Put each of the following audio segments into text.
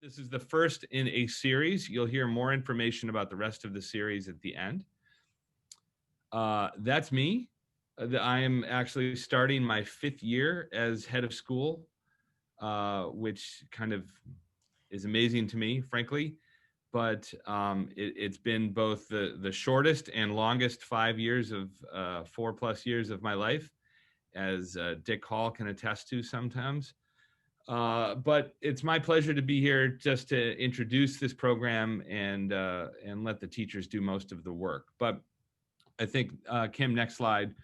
This is the first in a series. You'll hear more information about the rest of the series at the end. That's me. I am actually starting my 5th year as head of school, which kind of is amazing to me, frankly. But it's been both the shortest and longest 5 years of 4+ years of my life, as Dick Hall can attest to sometimes. But it's my pleasure to be here just to introduce this program and let the teachers do most of the work. But I think, Kim, next slide.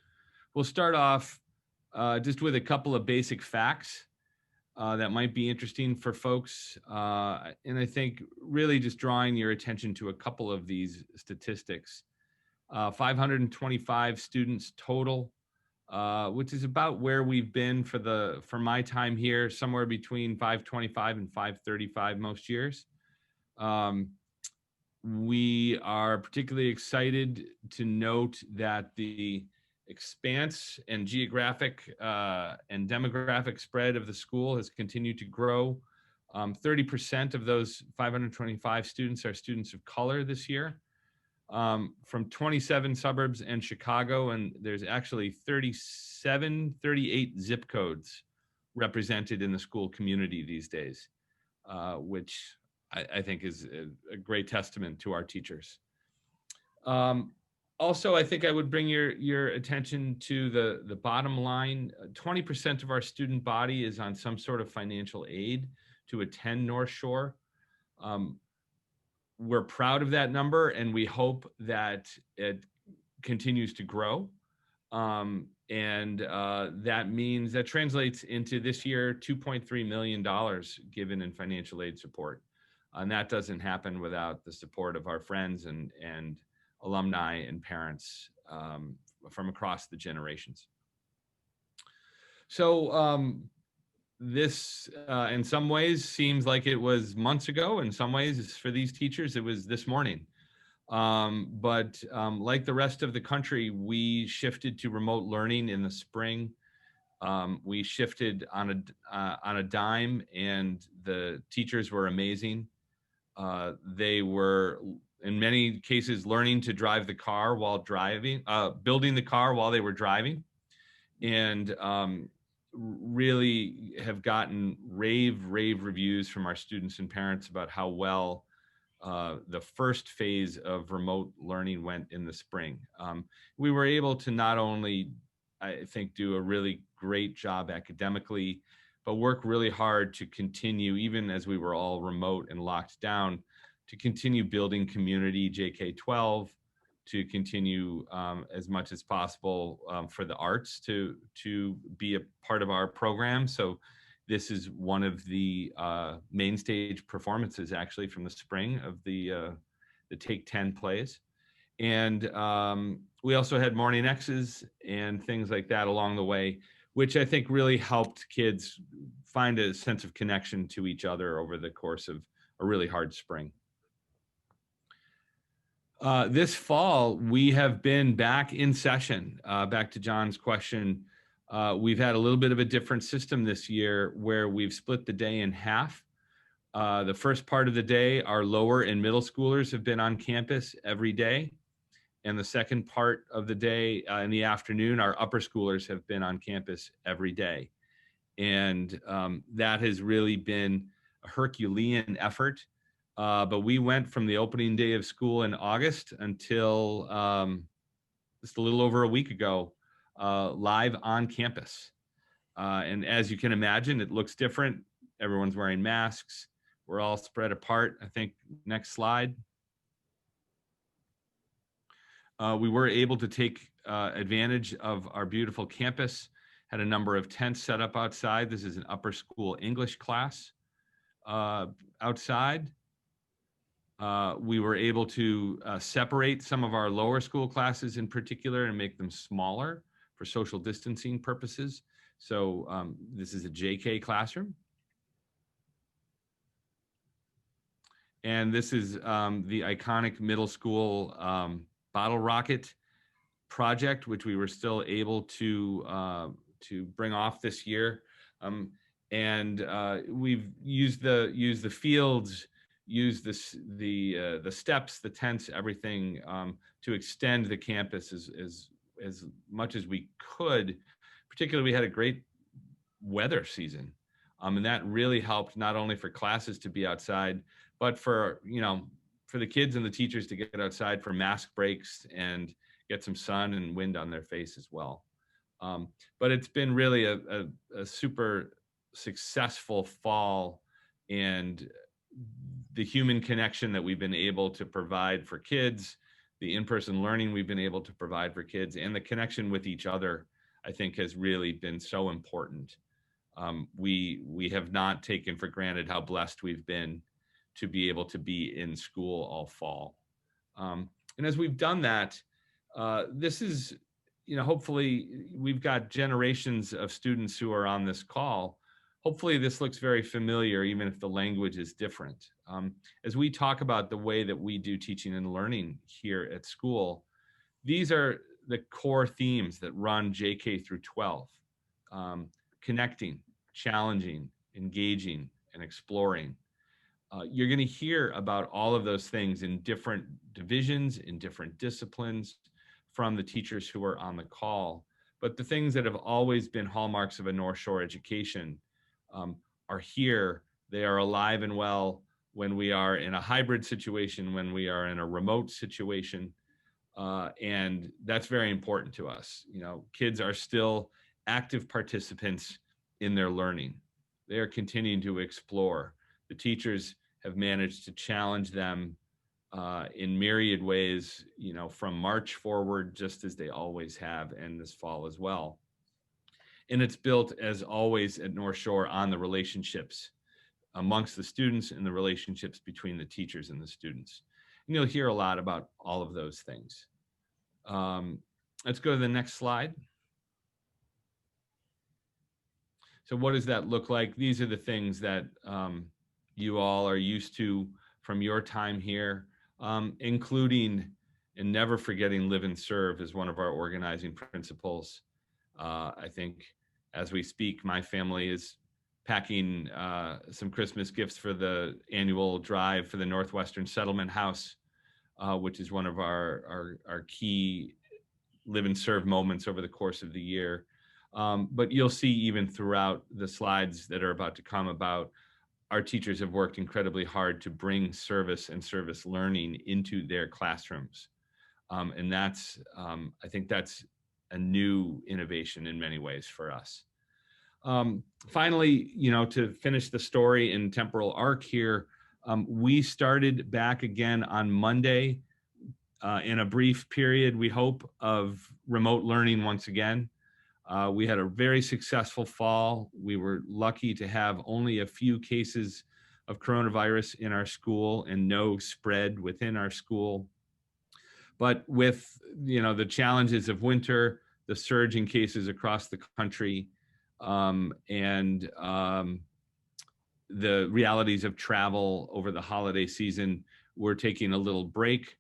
We'll start off just with a couple of basic facts that might be interesting for folks. And I think really just drawing your attention to a couple of these statistics. 525 students total, which is about where we've been for my time here, somewhere between 525 and 535 most years. We are particularly excited to note that the expanse and geographic and demographic spread of the school has continued to grow. 30% of those 525 students are students of color this year. From 27 suburbs and Chicago, and there's actually 38 zip codes represented in the school community these days, which I think is a great testament to our teachers. Also, I think I would bring your attention to the bottom line. 20% of our student body is on some sort of financial aid to attend North Shore. We're proud of that number, and we hope that it continues to grow. That means that translates into this year $2.3 million given in financial aid support. And that doesn't happen without the support of our friends and alumni and parents from across the generations. So this, in some ways, seems like it was months ago. In some ways, for these teachers, it was this morning. But like the rest of the country, we shifted to remote learning in the spring. We shifted on a dime, and the teachers were amazing. They were, in many cases, learning to drive the car while driving, building the car while they were driving, and really have gotten rave reviews from our students and parents about how well the first phase of remote learning went in the spring. We were able to not only, I think, do a really great job academically, but work really hard to continue, even as we were all remote and locked down, to continue building community JK-12, to continue as much as possible for the arts to be a part of our program. So this is one of the main stage performances, actually, from the spring of the Take 10 plays. And we also had morning X's and things like that along the way, which I think really helped kids find a sense of connection to each other over the course of a really hard spring. This fall, we have been back in session. Back to John's question, we've had a little bit of a different system this year where we've split the day in half. The first part of the day, our lower and middle schoolers have been on campus every day. And the second part of the day, in the afternoon, our upper schoolers have been on campus every day. And that has really been a Herculean effort. But we went from the opening day of school in August until just a little over a week ago, live on campus. And as you can imagine, it looks different. Everyone's wearing masks. We're all spread apart. I think next slide. We were able to take advantage of our beautiful campus, had a number of tents set up outside. This is an upper school English class outside. We were able to separate some of our lower school classes in particular and make them smaller for social distancing purposes. So this is a JK classroom. And this is the iconic middle school bottle rocket project, which we were still able to bring off this year. And we've used the fields, used the steps, the tents, everything to extend the campus as much as we could. Particularly, we had a great weather season, and that really helped not only for classes to be outside, but for for the kids and the teachers to get outside for mask breaks and get some sun and wind on their face as well. Um, but it's been really a super successful fall, and the human connection that we've been able to provide for kids, the in-person learning we've been able to provide for kids, and the connection with each other, I think has really been so important. We have not taken for granted how blessed we've been to be able to be in school all fall. And as we've done that, this is, hopefully we've got generations of students who are on this call. Hopefully this looks very familiar, even if the language is different. As we talk about the way that we do teaching and learning here at school, these are the core themes that run JK through 12. Connecting, challenging, engaging, and exploring. You're going to hear about all of those things in different divisions, in different disciplines from the teachers who are on the call. But the things that have always been hallmarks of a North Shore education are here. They are alive and well when we are in a hybrid situation, when we are in a remote situation. And that's very important to us. Kids are still active participants in their learning. They are continuing to explore. The teachers have managed to challenge them in myriad ways, from March forward, just as they always have, and this fall as well. And it's built, as always at North Shore, on the relationships amongst the students and the relationships between the teachers and the students. And you'll hear a lot about all of those things. Let's go to the next slide. So what does that look like? These are the things that you all are used to from your time here, including and never forgetting live and serve is one of our organizing principles. I think as we speak, my family is packing some Christmas gifts for the annual drive for the Northwestern Settlement House, which is one of our key live and serve moments over the course of the year. But you'll see even throughout the slides that are about to come about, our teachers have worked incredibly hard to bring service and service learning into their classrooms. And that's, I think that's a new innovation in many ways for us. Finally, to finish the story in temporal arc here, we started back again on Monday in a brief period, we hope, of remote learning once again. We had a very successful fall. We were lucky to have only a few cases of coronavirus in our school and no spread within our school. But with the challenges of winter, the surge in cases across the country, and the realities of travel over the holiday season, we're taking a little break.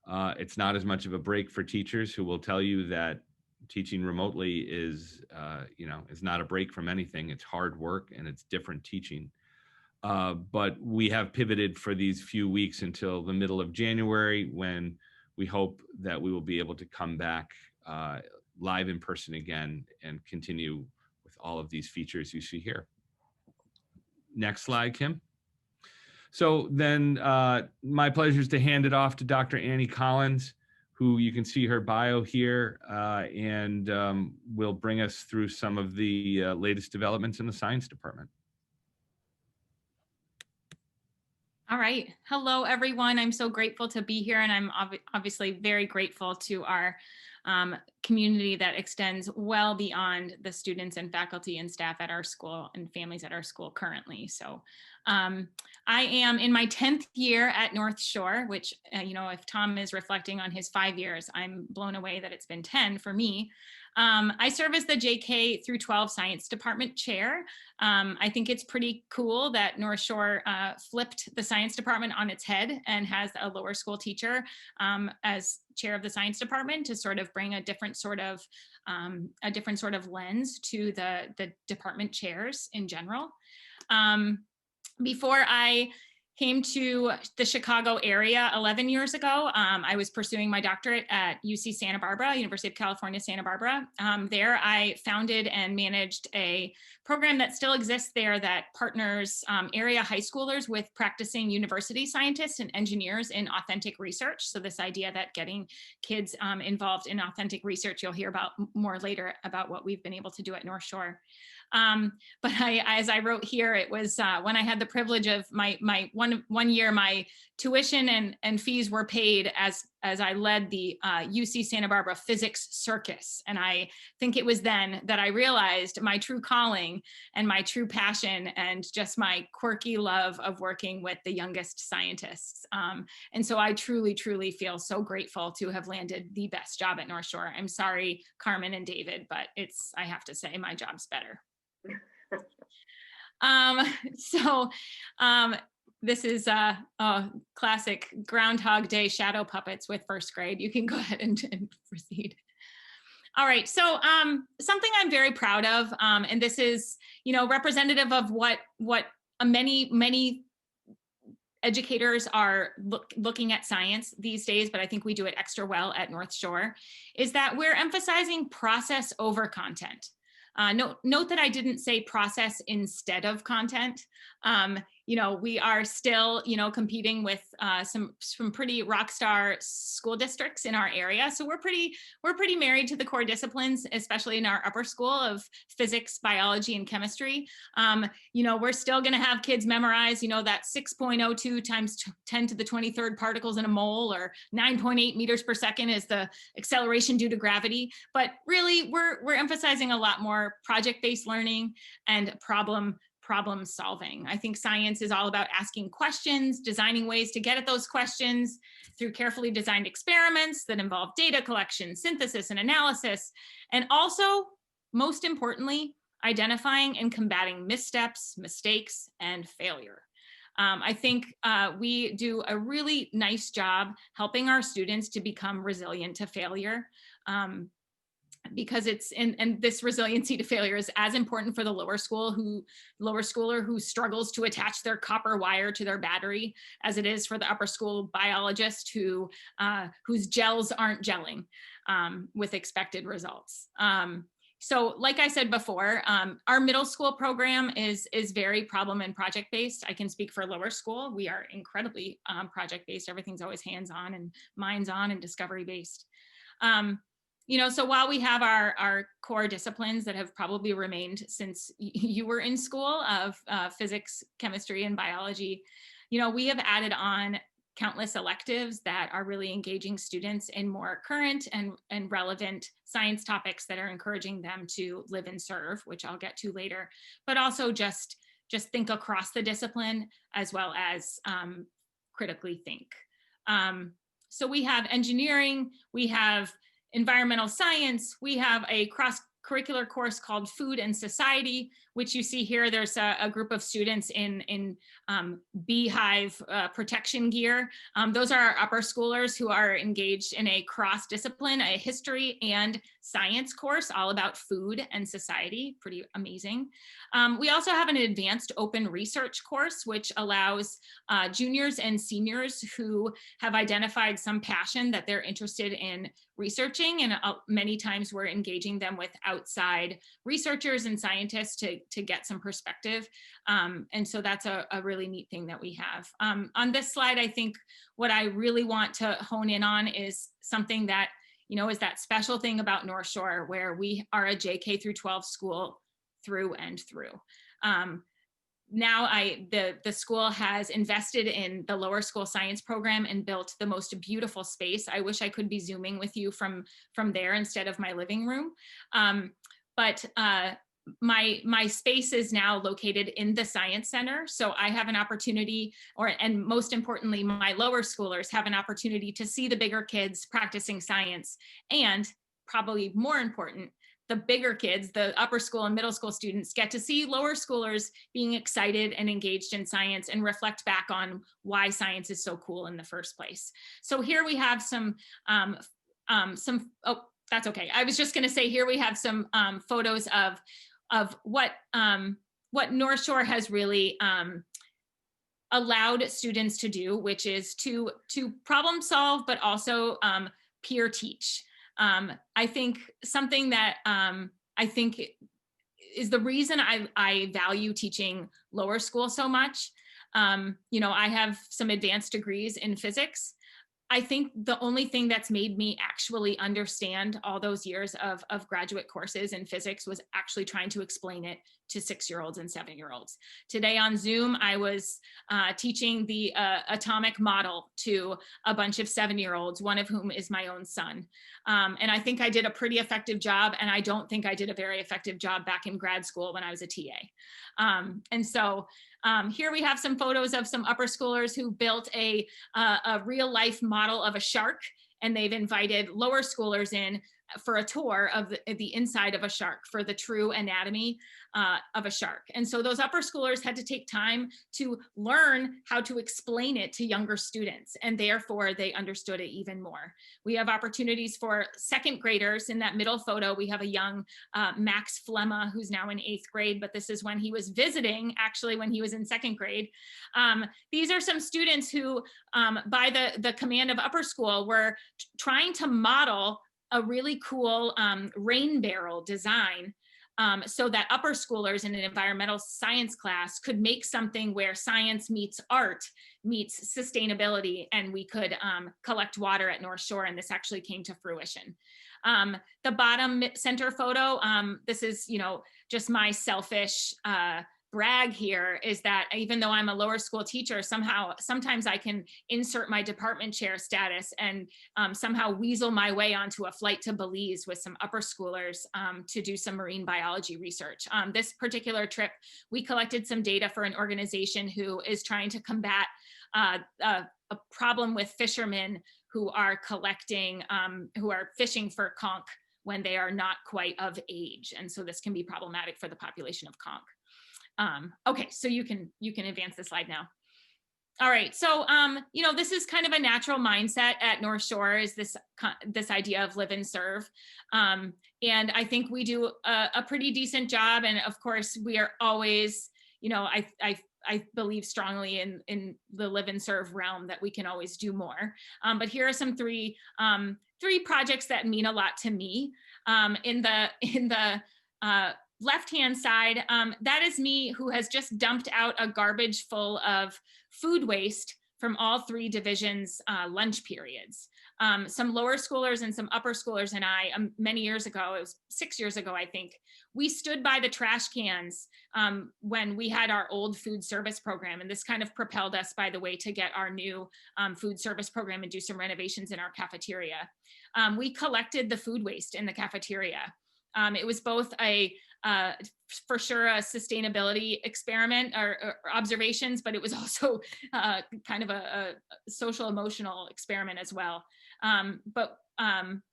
It's not as much of a break for teachers, who will tell you that teaching remotely is not a break from anything. It's hard work and it's different teaching. But we have pivoted for these few weeks until the middle of January, when we hope that we will be able to come back live in person again and continue with all of these features you see here. Next slide, Kim. So then my pleasure is to hand it off to Dr. Annie Collins, who you can see her bio here, and will bring us through some of the latest developments in the science department. All right. Hello, everyone. I'm so grateful to be here, and I'm obviously very grateful to our community that extends well beyond the students and faculty and staff at our school and families at our school currently. So I am in my 10th year at North Shore, which, if Tom is reflecting on his 5 years, I'm blown away that it's been 10 for me. I serve as the JK through 12 Science Department Chair. I think it's pretty cool that North Shore flipped the Science Department on its head and has a lower school teacher as chair of the Science Department, to sort of bring a different sort of a different sort of lens to the department chairs in general. Before I came to the Chicago area 11 years ago, I was pursuing my doctorate at UC Santa Barbara, University of California, Santa Barbara. There I founded and managed a program that still exists there that partners area high schoolers with practicing university scientists and engineers in authentic research. So this idea that getting kids involved in authentic research, you'll hear about more later about what we've been able to do at North Shore. But as I wrote here, it was when I had the privilege of my one year, my tuition and fees were paid as I led the UC Santa Barbara Physics Circus. And I think it was then that I realized my true calling and my true passion and just my quirky love of working with the youngest scientists. And so I truly, truly feel so grateful to have landed the best job at North Shore. I'm sorry, Carmen and David, but I have to say my job's better. This is a classic Groundhog Day shadow puppets with first grade. You can go ahead and proceed. All right, so something I'm very proud of, and this is, representative of what many educators are looking at science these days, but I think we do it extra well at North Shore, is that we're emphasizing process over content. Note that I didn't say process instead of content. We are still, competing with some pretty rock star school districts in our area. So we're pretty married to the core disciplines, especially in our upper school of physics, biology, and chemistry. We're still going to have kids memorize, that 6.02 times 10 to the 23rd particles in a mole, or 9.8 meters per second is the acceleration due to gravity. But really, we're emphasizing a lot more project-based learning and problem solving. I think science is all about asking questions, designing ways to get at those questions through carefully designed experiments that involve data collection, synthesis, and analysis, and also, most importantly, identifying and combating missteps, mistakes, and failure. I think we do a really nice job helping our students to become resilient to failure. Because and this resiliency to failure is as important for the lower schooler who struggles to attach their copper wire to their battery as it is for the upper school biologist whose gels aren't gelling with expected results. So like I said before, our middle school program is very problem and project based. I can speak for lower school. We are incredibly project based. Everything's always hands-on and minds-on and discovery based. So while we have our core disciplines that have probably remained since you were in school of physics, chemistry, and biology, we have added on countless electives that are really engaging students in more current and relevant science topics that are encouraging them to live and serve, which I'll get to later, but also just think across the discipline as well as critically think. So we have engineering, we have environmental science, we have a cross-curricular course called Food and Society, which you see here. There's a group of students in beehive protection gear. Those are our upper schoolers who are engaged in a cross-discipline, a history and science course all about food and society. Pretty amazing. We also have an advanced open research course, which allows juniors and seniors who have identified some passion that they're interested in researching, and many times we're engaging them with outside researchers and scientists to get some perspective. And so that's a really neat thing that we have. On this slide, I think what I really want to hone in on is something that, is that special thing about North Shore, where we are a JK through 12 school through and through. Now the school has invested in the lower school science program and built the most beautiful space. I wish I could be Zooming with you from there instead of my living room. But my space is now located in the Science Center. So I have an opportunity, and most importantly, my lower schoolers have an opportunity to see the bigger kids practicing science. And probably more important, the bigger kids, the upper school and middle school students, get to see lower schoolers being excited and engaged in science and reflect back on why science is so cool in the first place. So here we have some That's okay. I was just going to say, here we have some photos of what North Shore has really allowed students to do, which is to problem solve, but also peer teach. I think something that I think is the reason I value teaching lower school so much. You know, I have some advanced degrees in physics. I think the only thing that's made me actually understand all those years of graduate courses in physics was actually trying to explain it to 6-year-olds and 7-year-olds. Today on Zoom, I was teaching the atomic model to a bunch of 7-year-olds, one of whom is my own son. And I think I did a pretty effective job, and I don't think I did a very effective job back in grad school when I was a TA. And so here we have some photos of some upper schoolers who built a real life model of a shark, and they've invited lower schoolers in for a tour of the inside of a shark for the true anatomy of a shark. And so those upper schoolers had to take time to learn how to explain it to younger students, and therefore they understood it even more. We have opportunities for second graders. In that middle photo, we have a young Max Flemma, who's now in 8th grade, but this is when he was visiting, actually when he was in 2nd grade. These are some students who, by the command of upper school, were trying to model a really cool rain barrel design so that upper schoolers in an environmental science class could make something where science meets art, meets sustainability, and we could collect water at North Shore, and this actually came to fruition. The bottom center photo, this is, you know, just my selfish brag here, is that even though I'm a lower school teacher, sometimes I can insert my department chair status and somehow weasel my way onto a flight to Belize with some upper schoolers to do some marine biology research. This particular trip, we collected some data for an organization who is trying to combat a problem with fishermen who are who are fishing for conch when they are not quite of age. And so this can be problematic for the population of conch. Okay, so you can advance the slide now. All right, so you know, this is kind of a natural mindset at North Shore, is this idea of live and serve, and I think we do a pretty decent job. And of course, we are always, you know, I believe strongly in the live and serve realm, that we can always do more. But here are some three projects that mean a lot to me. In the left-hand side, that is me, who has just dumped out a garbage full of food waste from all 3 divisions' lunch periods. Some lower schoolers and some upper schoolers and I, many years ago, it was 6 years ago, I think, we stood by the trash cans when we had our old food service program. And this kind of propelled us, by the way, to get our new food service program and do some renovations in our cafeteria. We collected the food waste in the cafeteria. It was both for sure a sustainability experiment or observations, but it was also kind of a social emotional experiment as well. But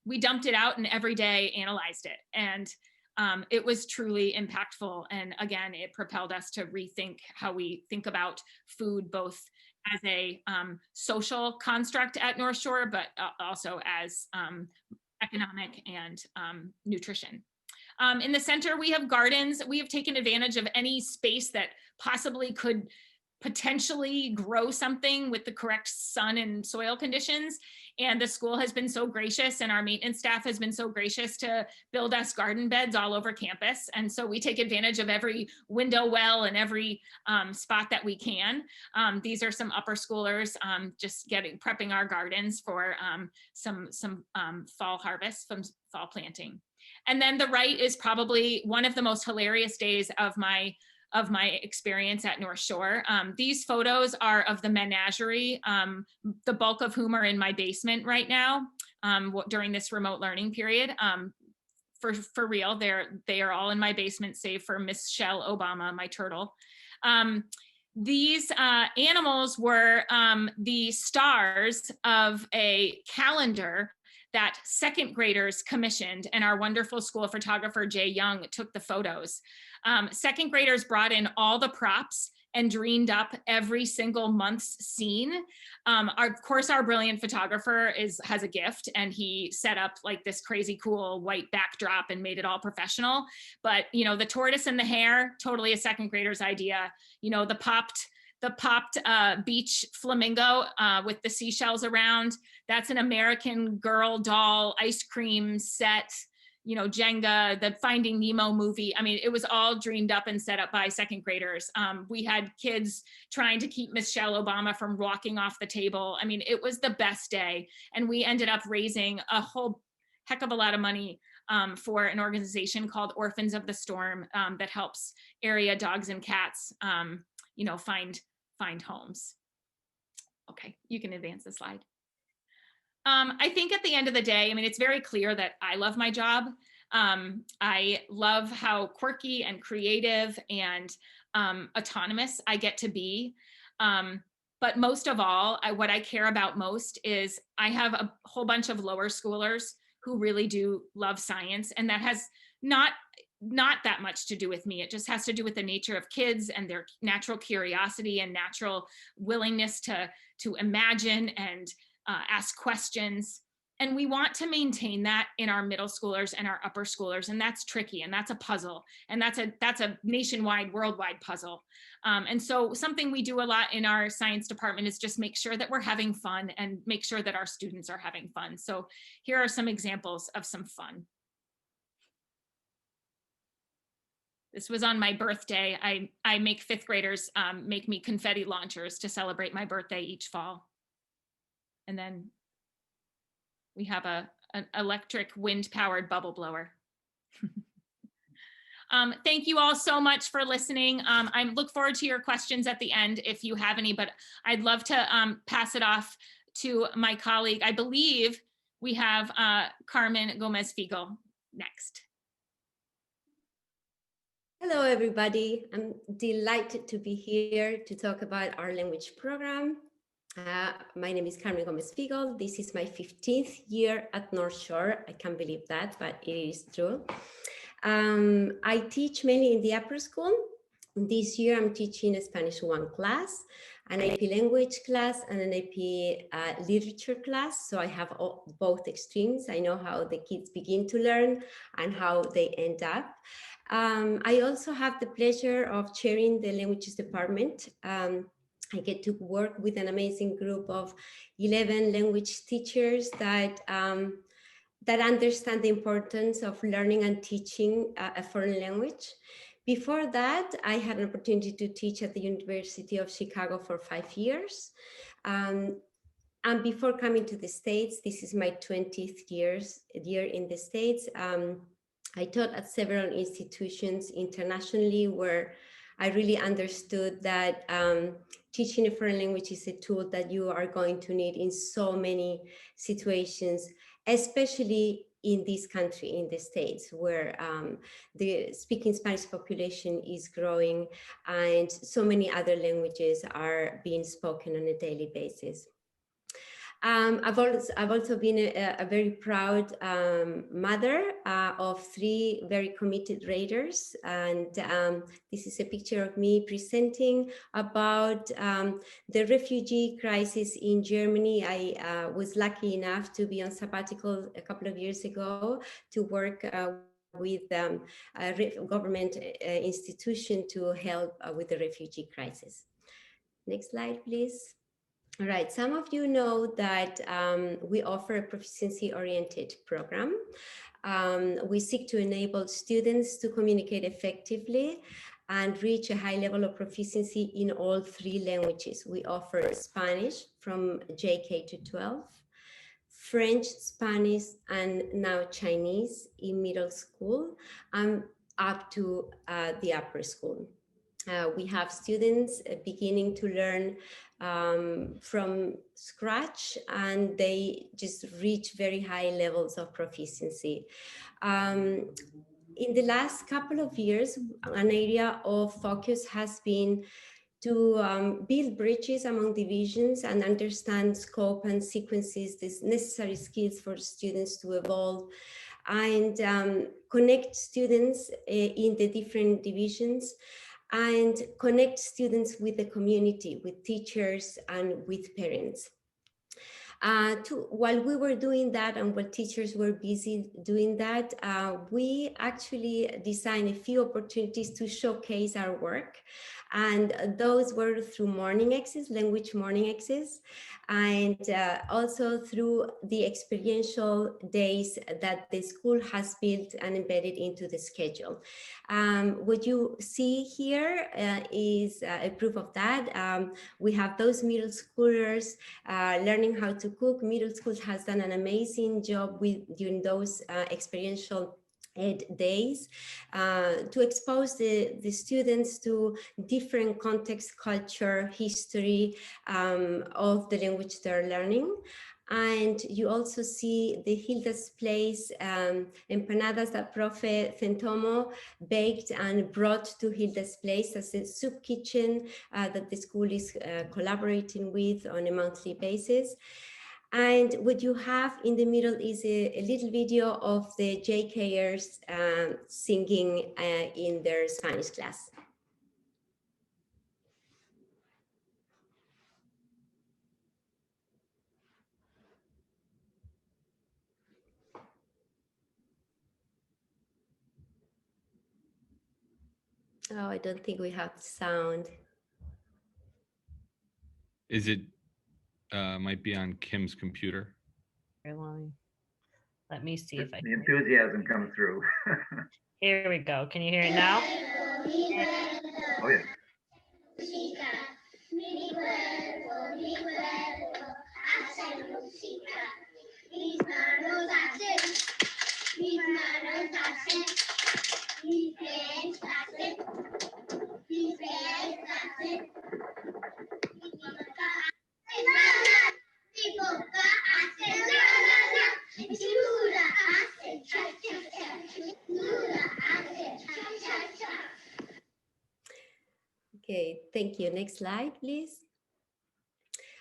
we dumped it out and every day analyzed it. And it was truly impactful. And again, it propelled us to rethink how we think about food, both as a social construct at North Shore, but also as economic and nutrition. In the center, we have gardens. We have taken advantage of any space that possibly could potentially grow something with the correct sun and soil conditions. And the school has been so gracious, and our maintenance staff has been so gracious to build us garden beds all over campus. And so we take advantage of every window well and every spot that we can. These are some upper schoolers just prepping our gardens for some fall harvest, from fall planting. And then the right is probably one of the most hilarious days of my experience at North Shore. These photos are of the menagerie, the bulk of whom are in my basement right now during this remote learning period. For real, they are all in my basement, save for Michelle Obama, my turtle. These animals were the stars of a calendar that 2nd graders commissioned, and our wonderful school photographer, Jay Young, took the photos. 2nd graders brought in all the props and dreamed up every single month's scene. Of course, our brilliant photographer has a gift, and he set up like this crazy cool white backdrop and made it all professional. But the tortoise and the hare, totally a second grader's idea. The popped beach flamingo with the seashells around, that's an American Girl doll ice cream set. Jenga, the Finding Nemo movie. I mean, it was all dreamed up and set up by second graders. We had kids trying to keep Michelle Obama from walking off the table. I mean, it was the best day. And we ended up raising a whole heck of a lot of money for an organization called Orphans of the Storm that helps area dogs and cats, find homes. Okay, you can advance the slide. I think at the end of the day, I mean, it's very clear that I love my job. I love how quirky and creative and autonomous I get to be. But most of all, what I care about most is I have a whole bunch of lower schoolers who really do love science, and that has not that much to do with me. It just has to do with the nature of kids and their natural curiosity and natural willingness to imagine and ask questions. And we want to maintain that in our middle schoolers and our upper schoolers. And that's tricky. And that's a puzzle. And that's a nationwide, worldwide puzzle. And so something we do a lot in our science department is just make sure that we're having fun and make sure that our students are having fun. So here are some examples of some fun. This was on my birthday. I make fifth graders make me confetti launchers to celebrate my birthday each fall. And then we have an electric wind-powered bubble blower. Thank you all so much for listening. I look forward to your questions at the end if you have any, but I'd love to pass it off to my colleague. I believe we have Carmen Gomez-Figo next. Hello, everybody. I'm delighted to be here to talk about our language program. My name is Carmen Gomez-Figo. This is my 15th year at North Shore. I can't believe that, but it is true. I teach mainly in the upper school. This year, I'm teaching a Spanish 1 class, an AP language class, and an AP literature class. So I have both extremes. I know how the kids begin to learn and how they end up. I also have the pleasure of chairing the languages department. I get to work with an amazing group of 11 language teachers that understand the importance of learning and teaching a foreign language. Before that, I had an opportunity to teach at the University of Chicago for 5 years. And before coming to the States, this is my 20th year in the States. I taught at several institutions internationally where I really understood that teaching a foreign language is a tool that you are going to need in so many situations, especially in this country, in the States, where the speaking Spanish population is growing and so many other languages are being spoken on a daily basis. I've also been a very proud mother of 3 very committed raiders, and this is a picture of me presenting about the refugee crisis in Germany. I was lucky enough to be on sabbatical a couple of years ago to work with a government institution to help with the refugee crisis. Next slide, please. All right, some of you know that we offer a proficiency-oriented program. We seek to enable students to communicate effectively and reach a high level of proficiency in all 3 languages. We offer Spanish from JK to 12, French, Spanish, and now Chinese in middle school, and up to the upper school. We have students beginning to learn from scratch, and they just reach very high levels of proficiency. In the last couple of years, an area of focus has been to build bridges among divisions and understand scope and sequences, these necessary skills for students to evolve, and connect students in the different divisions and connect students with the community, with teachers and with parents. While we were doing that and while teachers were busy doing that, we actually designed a few opportunities to showcase our work. And those were through morning exes, language morning exes, and also through the experiential days that the school has built and embedded into the schedule. What you see here is a proof of that. We have those middle schoolers learning how to cook. Middle school has done an amazing job during those experiential days to expose the students to different context, culture, history of the language they're learning. And you also see the Hilda's Place empanadas that Profe Centomo baked and brought to Hilda's Place as a soup kitchen that the school is collaborating with on a monthly basis. And what you have in the middle is a little video of the JKers singing in their Spanish class. Oh, I don't think we have sound. Is it, might be on Kim's computer? Let me see if I The enthusiasm comes through. Here we go. Can you hear it now? Oh, yeah. Okay, thank you. Next slide, please.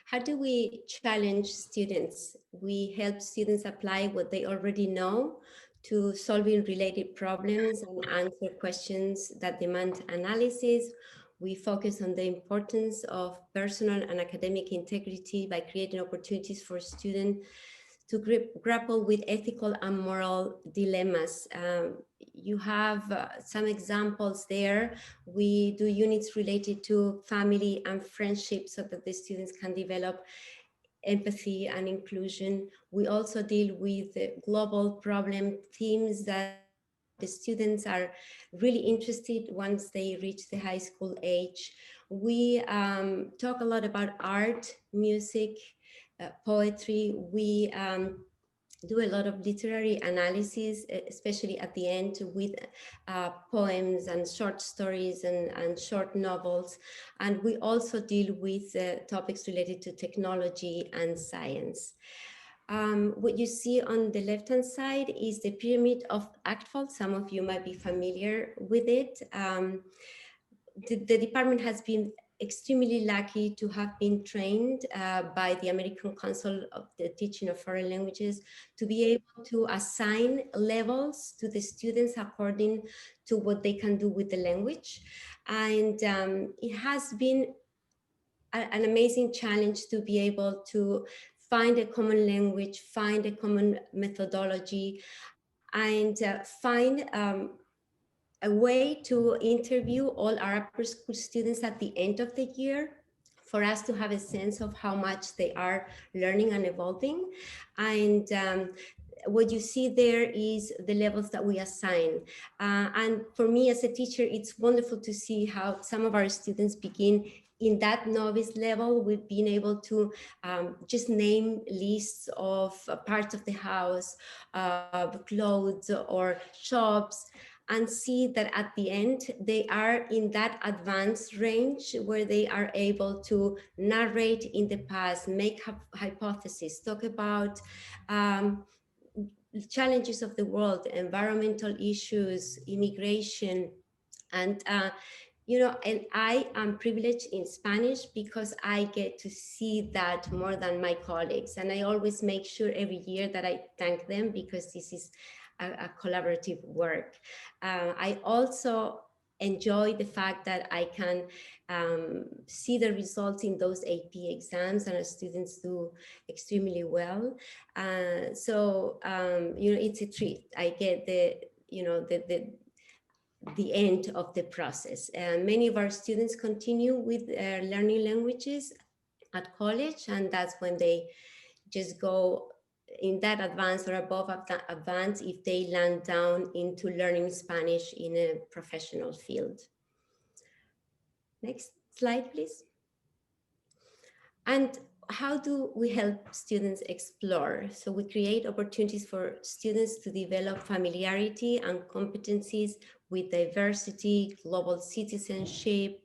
How do we challenge students? We help students apply what they already know to solving related problems and answer questions that demand analysis. We focus on the importance of personal and academic integrity by creating opportunities for students to grapple with ethical and moral dilemmas. You have some examples there. We do units related to family and friendship so that the students can develop empathy and inclusion. We also deal with global problem themes that the students are really interested once they reach the high school age. We talk a lot about art, music, poetry. We do a lot of literary analysis, especially at the end with poems and short stories and short novels. And we also deal with topics related to technology and science. What you see on the left-hand side is the pyramid of ACTFL. Some of you might be familiar with it. The department has been extremely lucky to have been trained by the American Council of the Teaching of Foreign Languages to be able to assign levels to the students according to what they can do with the language. And it has been an amazing challenge to be able to find a common language, find a common methodology, and find a way to interview all our upper school students at the end of the year for us to have a sense of how much they are learning and evolving. And what you see there is the levels that we assign. And for me as a teacher, it's wonderful to see how some of our students begin in that novice level with being able to just name lists of parts of the house, clothes or shops, and see that at the end, they are in that advanced range where they are able to narrate in the past, make hypotheses, talk about challenges of the world, environmental issues, immigration, and you know, and I am privileged in Spanish because I get to see that more than my colleagues. And I always make sure every year that I thank them because this is a collaborative work. I also enjoy the fact that I can see the results in those AP exams, and our students do extremely well. It's a treat. I get the end of the process. Many of our students continue with learning languages at college, and that's when they just go in that advanced or above advanced if they land down into learning Spanish in a professional field. Next slide, please. And how do we help students explore? So we create opportunities for students to develop familiarity and competencies with diversity, global citizenship,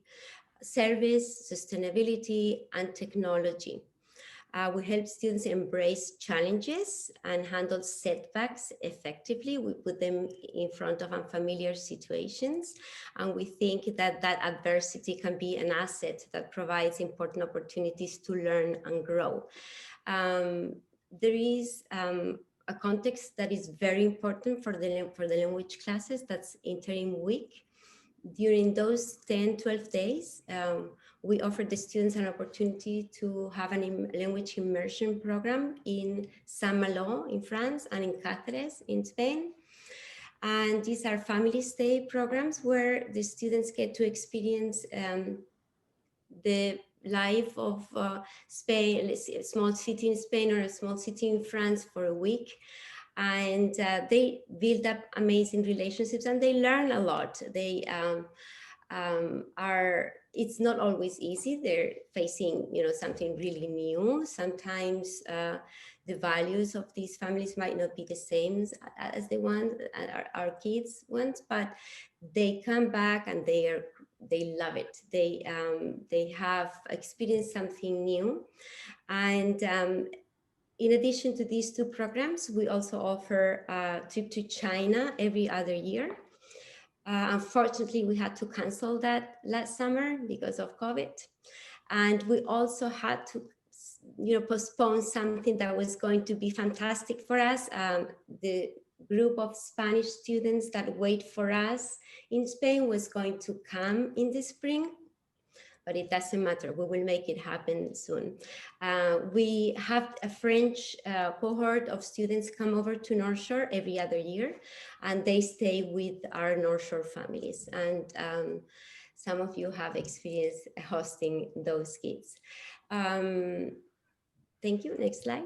service, sustainability, and technology. We help students embrace challenges and handle setbacks effectively. We put them in front of unfamiliar situations, and we think that that adversity can be an asset that provides important opportunities to learn and grow. There is a context that is very important for the language classes. That's interim week. During those 10, 12 days, we offer the students an opportunity to have a language immersion program in Saint-Malo in France and in Cáceres in Spain. And these are family stay programs where the students get to experience the life of Spain, a small city in Spain or a small city in France for a week. And they build up amazing relationships and they learn a lot. They it's not always easy. They're facing, something really new. Sometimes the values of these families might not be the same as the ones our kids want, but they come back and they love it. They have experienced something new. And in addition to these two programs, we also offer a trip to China every other year. Unfortunately, we had to cancel that last summer because of COVID. And we also had to, postpone something that was going to be fantastic for us. The group of Spanish students that wait for us in Spain was going to come in the spring, but it doesn't matter. We will make it happen soon. We have a French cohort of students come over to North Shore every other year, and they stay with our North Shore families. And some of you have experience hosting those kids. Thank you. Next slide.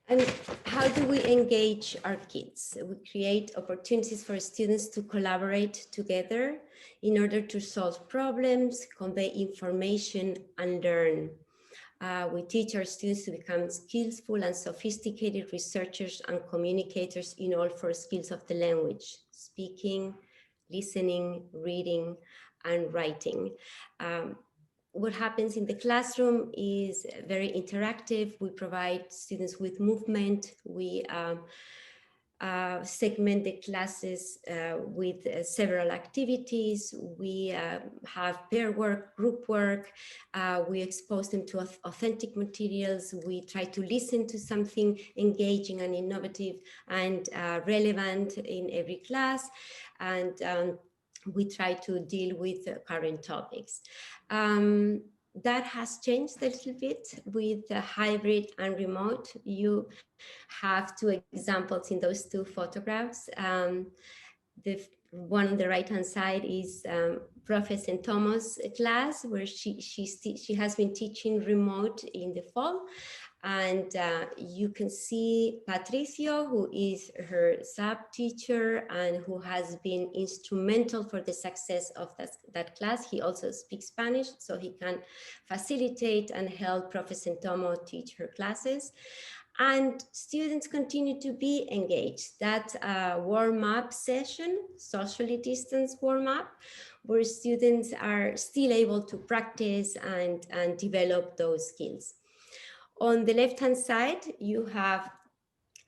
And how do we engage our kids? We create opportunities for students to collaborate together in order to solve problems, convey information, and learn. We teach our students to become skillful and sophisticated researchers and communicators in all four skills of the language: speaking, listening, reading, and writing. What happens in the classroom is very interactive. We provide students with movement. We segment the classes with several activities. We have pair work, group work. We expose them to authentic materials. We try to listen to something engaging and innovative and relevant in every class. And we try to deal with current topics. That has changed a little bit with the hybrid and remote. You have two examples in those two photographs. The one on the right-hand side is Professor Thomas' class, where she has been teaching remote in the fall. And you can see Patricio, who is her sub-teacher and who has been instrumental for the success of that class. He also speaks Spanish, so he can facilitate and help Professor Tomo teach her classes. And students continue to be engaged. That warm-up session, socially distanced warm-up, where students are still able to practice and develop those skills. On the left-hand side, you have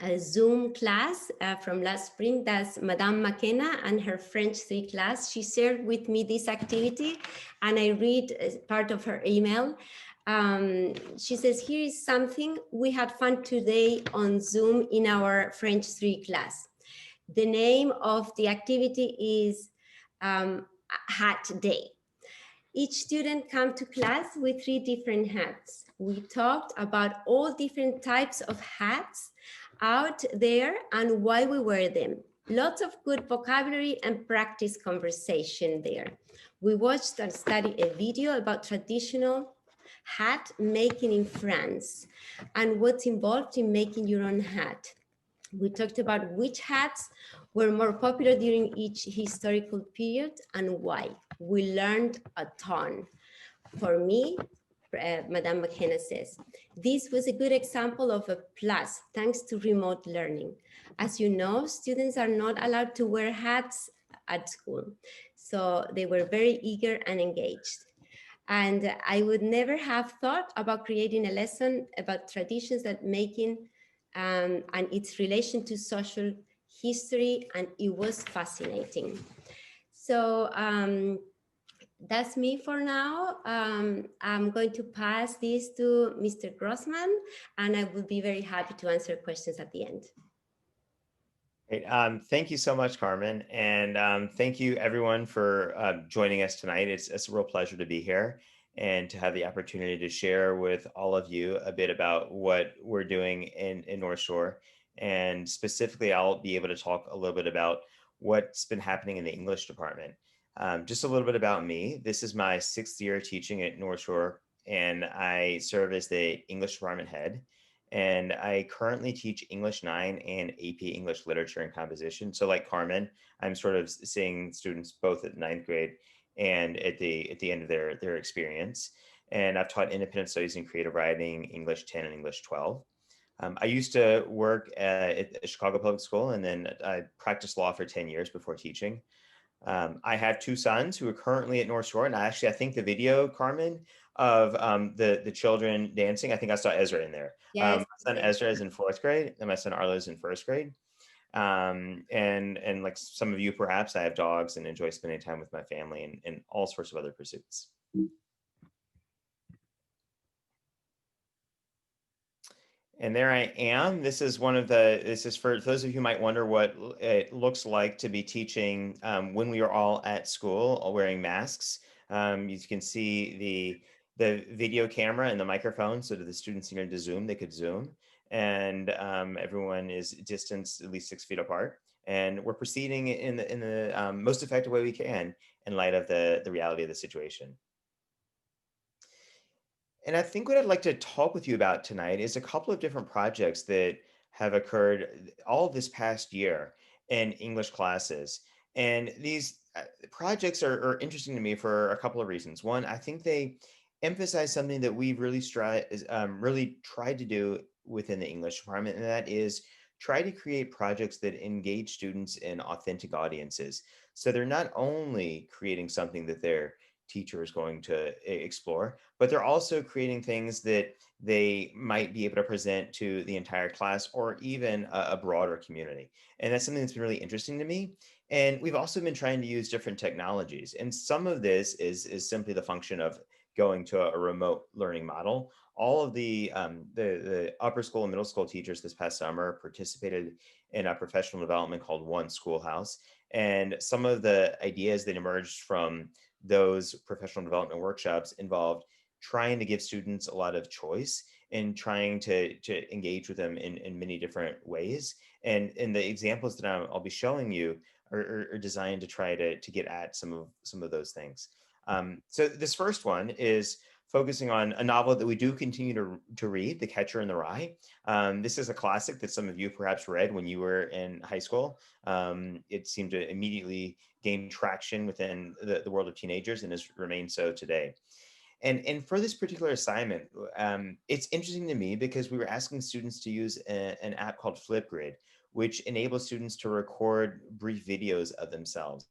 a Zoom class from last spring. That's Madame McKenna and her French 3 class. She shared with me this activity, and I read as part of her email. She says, here is something we had fun today on Zoom in our French 3 class. The name of the activity is Hat Day. Each student come to class with 3 different hats. We talked about all different types of hats out there and why we wear them. Lots of good vocabulary and practice conversation there. We watched and studied a video about traditional hat making in France and what's involved in making your own hat. We talked about which hats were more popular during each historical period and why. We learned a ton. For me, Madame McKenna says, this was a good example of a plus thanks to remote learning. As you know, students are not allowed to wear hats at school. So they were very eager and engaged. And I would never have thought about creating a lesson about traditions that making and its relation to social history, and it was fascinating. So that's me for now. I'm going to pass this to Mr. Grossman, and I will be very happy to answer questions at the end. Great. Thank you so much, Carmen. And thank you everyone for joining us tonight. It's a real pleasure to be here and to have the opportunity to share with all of you a bit about what we're doing in North Shore. And specifically, I'll be able to talk a little bit about what's been happening in the English department. Just a little bit about me. This is my 6th year teaching at North Shore, and I serve as the English department head. And I currently teach English 9 and AP English Literature and Composition. So like Carmen, I'm sort of seeing students both at 9th grade and at the end of their experience. And I've taught independent studies and creative writing, English 10 and English 12. I used to work at Chicago Public School, and then I practiced law for 10 years before teaching. I have 2 sons who are currently at North Shore, and I think the video, Carmen, of the children dancing, I think I saw Ezra in there. Yes. My son Ezra is in 4th grade, and my son Arlo is in 1st grade. And like some of you, perhaps, I have dogs and enjoy spending time with my family and all sorts of other pursuits. And there I am. This is for those of you who might wonder what it looks like to be teaching when we are all at school, all wearing masks. You can see the video camera and the microphone, so that the students needed to Zoom, they could Zoom. And everyone is distanced at least 6 feet apart. And we're proceeding in the most effective way we can in light of the reality of the situation. And I think what I'd like to talk with you about tonight is a couple of different projects that have occurred all this past year in English classes. And these projects are interesting to me for a couple of reasons. One, I think they emphasize something that we've really tried to do within the English department, and that is try to create projects that engage students in authentic audiences. So they're not only creating something that their teacher is going to explore, but they're also creating things that they might be able to present to the entire class or even a broader community. And that's something that's been really interesting to me. And we've also been trying to use different technologies. And some of this is simply the function of going to a remote learning model. All of the upper school and middle school teachers this past summer participated in a professional development called One Schoolhouse. And some of the ideas that emerged from those professional development workshops involved trying to give students a lot of choice and trying to engage with them in many different ways. And the examples that I'll be showing you are designed to try to get at some of those things. So this first one is focusing on a novel that we do continue to read, The Catcher in the Rye. This is a classic that some of you perhaps read when you were in high school. It seemed to immediately gain traction within the world of teenagers and has remained so today. And for this particular assignment, it's interesting to me because we were asking students to use an app called Flipgrid, which enables students to record brief videos of themselves.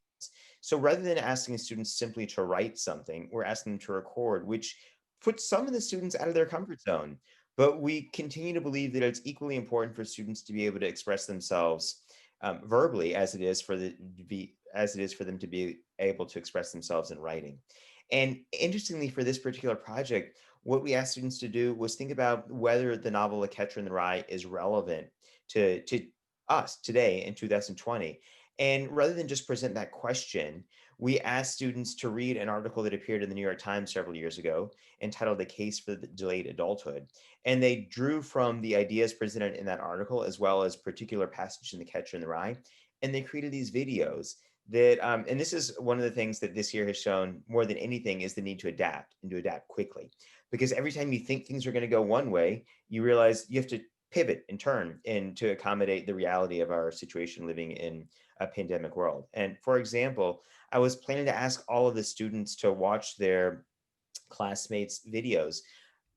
So rather than asking students simply to write something, we're asking them to record, which puts some of the students out of their comfort zone. But we continue to believe that it's equally important for students to be able to express themselves verbally as it is for them to be able to express themselves in writing. And interestingly, for this particular project, what we asked students to do was think about whether the novel A Catcher in the Rye is relevant to us today in 2020? And rather than just present that question, we asked students to read an article that appeared in the New York Times several years ago entitled "The Case for the Delayed Adulthood." And they drew from the ideas presented in that article, as well as particular passage in The Catcher in the Rye. And they created these videos that, and this is one of the things that this year has shown more than anything, is the need to adapt and to adapt quickly. Because every time you think things are going to go one way, you realize you have to pivot and turn and to accommodate the reality of our situation living in a pandemic world. And for example, I was planning to ask all of the students to watch their classmates' videos,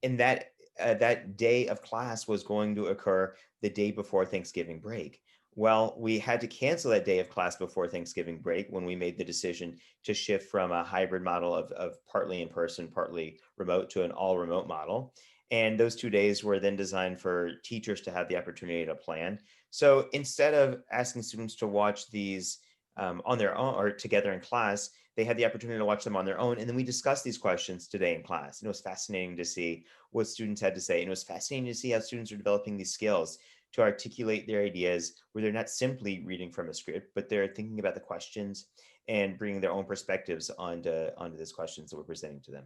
and that day of class was going to occur the day before Thanksgiving break. Well, we had to cancel that day of class before Thanksgiving break when we made the decision to shift from a hybrid model of partly in person, partly remote, to an all remote model. And those 2 days were then designed for teachers to have the opportunity to plan. So instead of asking students to watch these on their own or together in class, they had the opportunity to watch them on their own. And then we discussed these questions today in class. And it was fascinating to see what students had to say. And it was fascinating to see how students are developing these skills to articulate their ideas, where they're not simply reading from a script, but they're thinking about the questions and bringing their own perspectives onto these questions that we're presenting to them.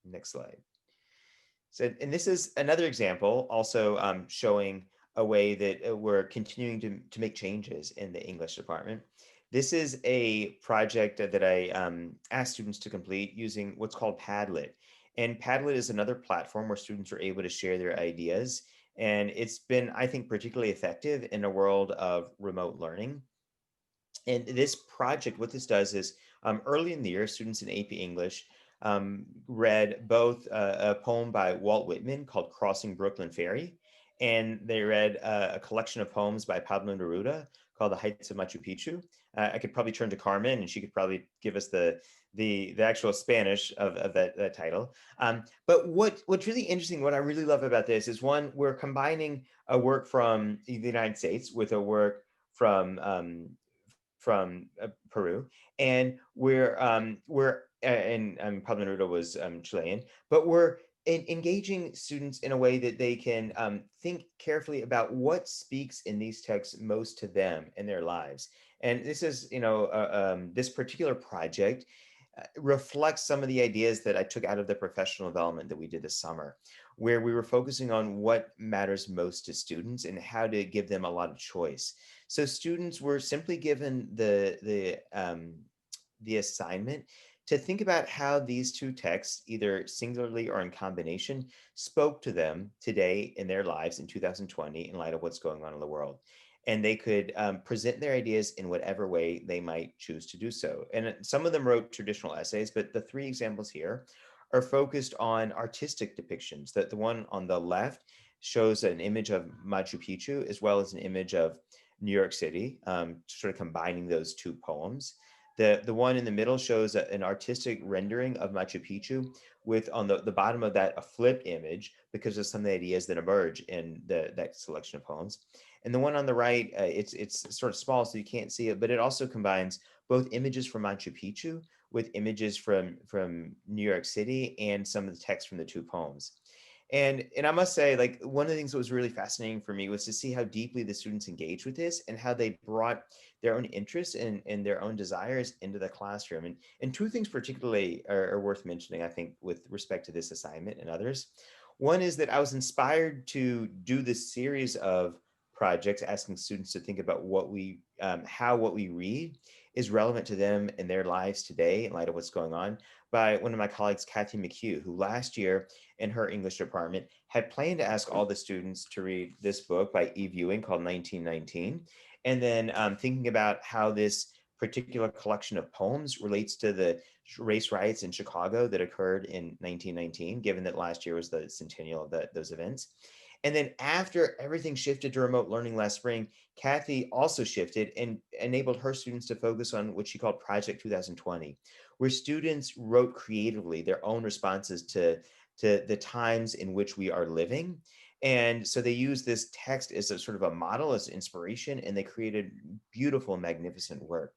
Next slide. So, and this is another example also showing a way that we're continuing to make changes in the English department. This is a project that I asked students to complete using what's called Padlet. And Padlet is another platform where students are able to share their ideas. And it's been, I think, particularly effective in a world of remote learning. And this project, what this does is early in the year, students in AP English read both a poem by Walt Whitman called Crossing Brooklyn Ferry, and they read a collection of poems by Pablo Neruda called The Heights of Machu Picchu. I could probably turn to Carmen, and she could probably give us the actual Spanish of that title. But what's really interesting, what I really love about this is, one, we're combining a work from the United States with a work from Peru, and we're and Pablo Neruda was Chilean, but we're engaging students in a way that they can think carefully about what speaks in these texts most to them in their lives. And this is, this particular project reflects some of the ideas that I took out of the professional development that we did this summer, where we were focusing on what matters most to students and how to give them a lot of choice. So students were simply given the assignment to think about how these two texts, either singularly or in combination, spoke to them today in their lives in 2020 in light of what's going on in the world. And they could present their ideas in whatever way they might choose to do so. And some of them wrote traditional essays, but the three examples here are focused on artistic depictions. The one on the left shows an image of Machu Picchu, as well as an image of New York City, sort of combining those two poems. The one in the middle shows an artistic rendering of Machu Picchu with, on the bottom of that, a flipped image because of some of the ideas that emerge in that selection of poems. And the one on the right, it's sort of small, so you can't see it, but it also combines both images from Machu Picchu with images from New York City and some of the text from the two poems. And I must say, like, one of the things that was really fascinating for me was to see how deeply the students engaged with this and how they brought their own interests and their own desires into the classroom. And two things particularly are worth mentioning, I think, with respect to this assignment and others. One is that I was inspired to do this series of projects asking students to think about how what we read is relevant to them in their lives today in light of what's going on, by one of my colleagues, Kathy McHugh, who last year in her English department had planned to ask all the students to read this book by Eve Ewing called 1919. And then thinking about how this particular collection of poems relates to the race riots in Chicago that occurred in 1919, given that last year was the centennial of those events. And then after everything shifted to remote learning last spring, Kathy also shifted and enabled her students to focus on what she called Project 2020, where students wrote creatively their own responses to the times in which we are living. And so they used this text as a sort of a model, as inspiration, and they created beautiful, magnificent work.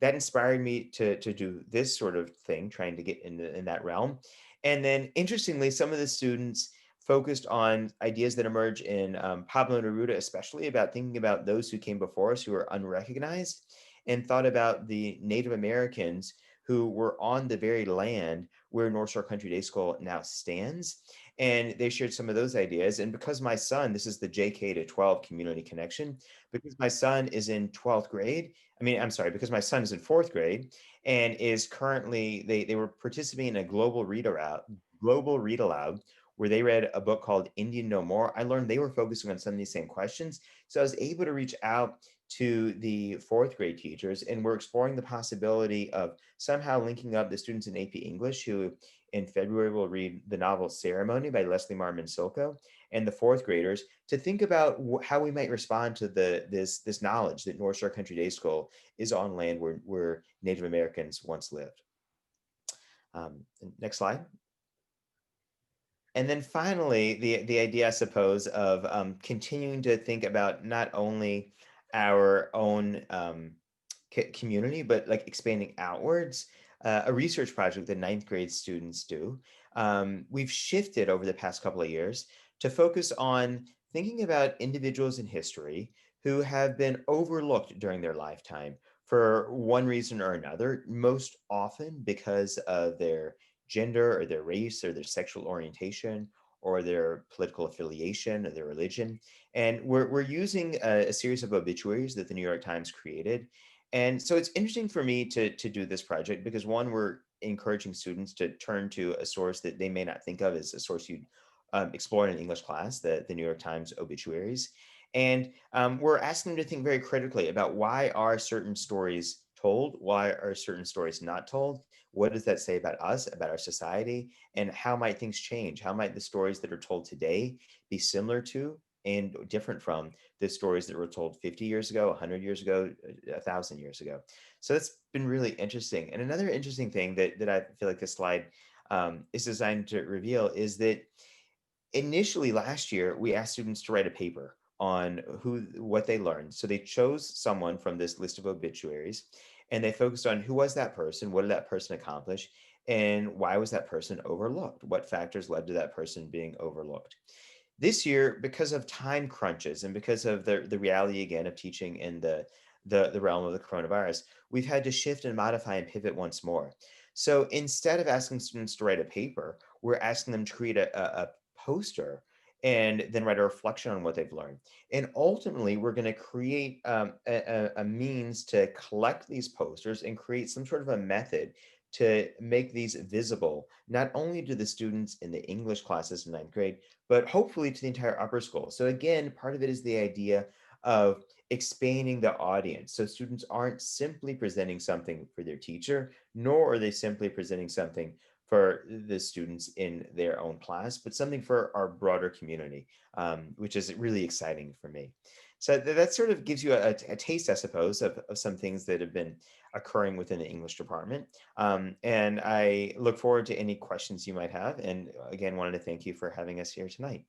That inspired me to do this sort of thing, trying to get in that realm. And then interestingly, some of the students focused on ideas that emerge in Pablo Neruda, especially about thinking about those who came before us who are unrecognized, and thought about the Native Americans who were on the very land where North Shore Country Day School now stands. And they shared some of those ideas. And because my son, this is the JK to 12 community connection, because my son is in 12th grade, I'm sorry, because my son is in 4th grade and is currently, they were participating in a global read aloud where they read a book called Indian No More. I learned they were focusing on some of these same questions. So I was able to reach out to the 4th grade teachers, and we're exploring the possibility of somehow linking up the students in AP English who in February will read the novel Ceremony by Leslie Marmon Silko, and the 4th graders to think about how we might respond to this knowledge that North Shore Country Day School is on land where Native Americans once lived. Next slide. And then finally, the idea, I suppose, of continuing to think about not only our own community, but like expanding outwards. A research project that 9th grade students do. We've shifted over the past couple of years to focus on thinking about individuals in history who have been overlooked during their lifetime for one reason or another, most often because of their gender or their race or their sexual orientation or their political affiliation or their religion. And we're using a series of obituaries that the New York Times created. And so it's interesting for me to do this project because one, we're encouraging students to turn to a source that they may not think of as a source you'd explore in an English class, the New York Times obituaries. And we're asking them to think very critically about why are certain stories told? Why are certain stories not told? What does that say about us, about our society? And how might things change? How might the stories that are told today be similar to and different from the stories that were told 50 years ago, 100 years ago, 1,000 years ago? So that's been really interesting. And another interesting thing that I feel like this slide is designed to reveal is that initially last year, we asked students to write a paper on what they learned. So they chose someone from this list of obituaries and they focused on who was that person, what did that person accomplish, and why was that person overlooked? What factors led to that person being overlooked? This year, because of time crunches and because of the reality again of teaching in the realm of the coronavirus, we've had to shift and modify and pivot once more. So instead of asking students to write a paper, we're asking them to create a poster and then write a reflection on what they've learned. And ultimately, we're going to create a means to collect these posters and create some sort of a method to make these visible, not only to the students in the English classes in 9th grade, but hopefully to the entire upper school. So again, part of it is the idea of expanding the audience. So students aren't simply presenting something for their teacher, nor are they simply presenting something for the students in their own class, but something for our broader community, which is really exciting for me. So that sort of gives you a taste, I suppose, of some things that have been occurring within the English department. And I look forward to any questions you might have. And again, wanted to thank you for having us here tonight.